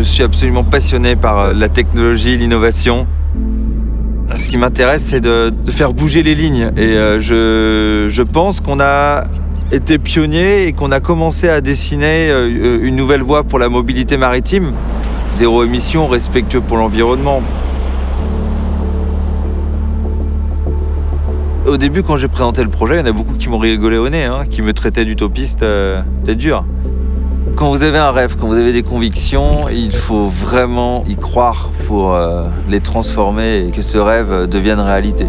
suis absolument passionné par la technologie, l'innovation. Ce qui m'intéresse, c'est de faire bouger les lignes. Et je pense qu'on a été pionnier et qu'on a commencé à dessiner une nouvelle voie pour la mobilité maritime. Zéro émission, respectueux pour l'environnement. Au début, quand j'ai présenté le projet, il y en a beaucoup qui m'ont rigolé au nez, qui me traitaient d'utopiste. C'est dur. Quand vous avez un rêve, quand vous avez des convictions, il faut vraiment y croire pour les transformer et que ce rêve devienne réalité.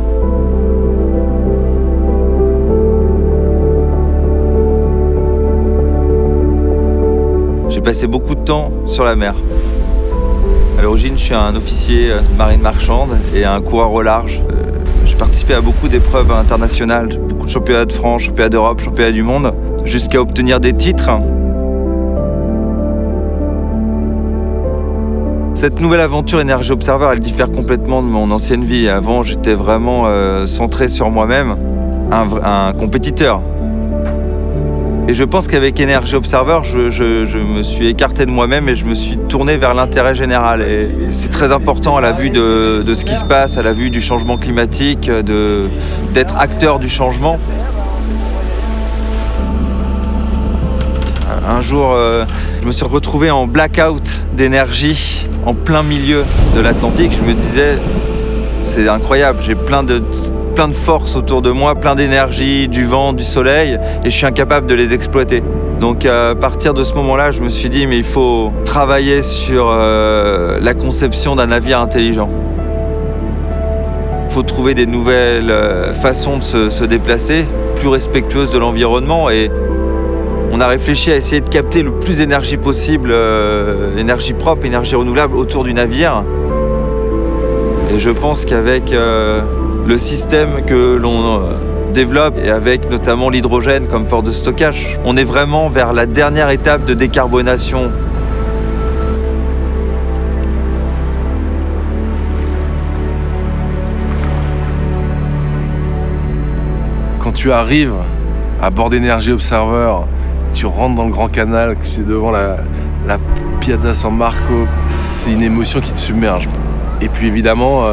J'ai passé beaucoup de temps sur la mer. À l'origine, je suis un officier de marine marchande et un coureur au large. J'ai participé à beaucoup d'épreuves internationales, beaucoup de championnats de France, championnats d'Europe, championnats du monde, jusqu'à obtenir des titres. Cette nouvelle aventure Energy Observer, elle diffère complètement de mon ancienne vie. Avant, j'étais vraiment centré sur moi-même, un compétiteur. Et je pense qu'avec Energy Observer, je me suis écarté de moi-même et je me suis tourné vers l'intérêt général. Et c'est très important à la vue de ce qui se passe, à la vue du changement climatique, d'être acteur du changement. Un jour, je me suis retrouvé en blackout d'énergie en plein milieu de l'Atlantique. Je me disais, c'est incroyable, j'ai plein de force autour de moi, plein d'énergie, du vent, du soleil, et je suis incapable de les exploiter. Donc à partir de ce moment-là, je me suis dit, mais il faut travailler sur la conception d'un navire intelligent. Il faut trouver des nouvelles façons de se déplacer, plus respectueuses de l'environnement, et on a réfléchi à essayer de capter le plus d'énergie possible, énergie propre, énergie renouvelable autour du navire. Et je pense qu'avec le système que l'on développe et avec notamment l'hydrogène comme force de stockage, on est vraiment vers la dernière étape de décarbonation. Quand tu arrives à bord d'Energy Observer, tu rentres dans le Grand Canal, que tu es devant la Piazza San Marco, c'est une émotion qui te submerge. Et puis évidemment,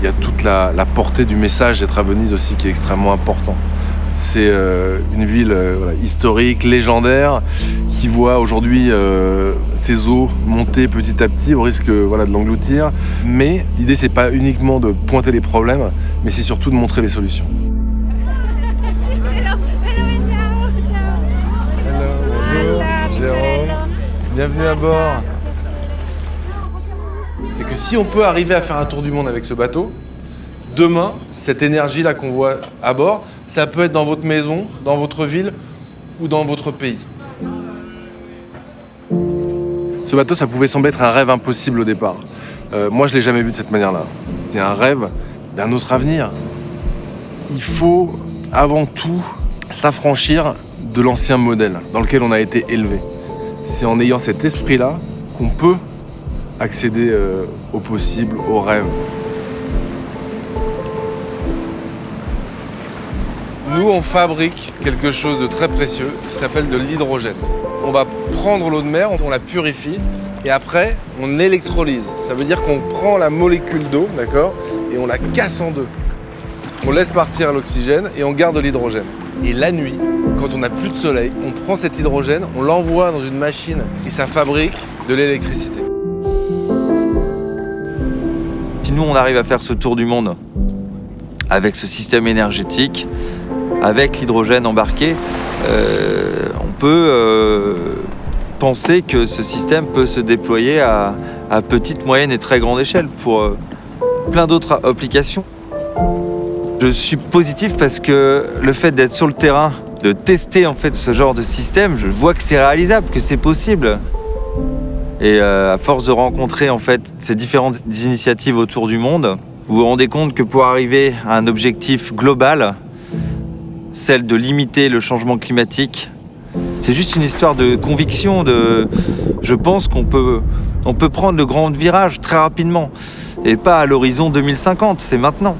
il y a toute la portée du message d'être à Venise aussi qui est extrêmement important. C'est une ville historique, légendaire, qui voit aujourd'hui ses eaux monter petit à petit au risque de l'engloutir. Mais l'idée, c'est pas uniquement de pointer les problèmes, mais c'est surtout de montrer les solutions. Bienvenue à bord. C'est que si on peut arriver à faire un tour du monde avec ce bateau, demain, cette énergie-là qu'on voit à bord, ça peut être dans votre maison, dans votre ville ou dans votre pays. Ce bateau, ça pouvait sembler être un rêve impossible au départ. Moi, je ne l'ai jamais vu de cette manière-là. C'est un rêve d'un autre avenir. Il faut, avant tout, s'affranchir de l'ancien modèle dans lequel on a été élevé. C'est en ayant cet esprit-là qu'on peut accéder au possible, au rêve. Nous, on fabrique quelque chose de très précieux qui s'appelle de l'hydrogène. On va prendre l'eau de mer, on la purifie et après, on électrolyse. Ça veut dire qu'on prend la molécule d'eau, d'accord, et on la casse en deux. On laisse partir l'oxygène et on garde l'hydrogène. Et la nuit, quand on n'a plus de soleil, on prend cet hydrogène, on l'envoie dans une machine et ça fabrique de l'électricité. Si nous, on arrive à faire ce tour du monde avec ce système énergétique, avec l'hydrogène embarqué, on peut penser que ce système peut se déployer à petite, moyenne et très grande échelle pour plein d'autres applications. Je suis positif parce que le fait d'être sur le terrain, de tester en fait ce genre de système, je vois que c'est réalisable, que c'est possible. Et à force de rencontrer en fait ces différentes initiatives autour du monde, vous vous rendez compte que pour arriver à un objectif global, celle de limiter le changement climatique, c'est juste une histoire de conviction. Je pense qu'on peut prendre le grand virage très rapidement et pas à l'horizon 2050, c'est maintenant.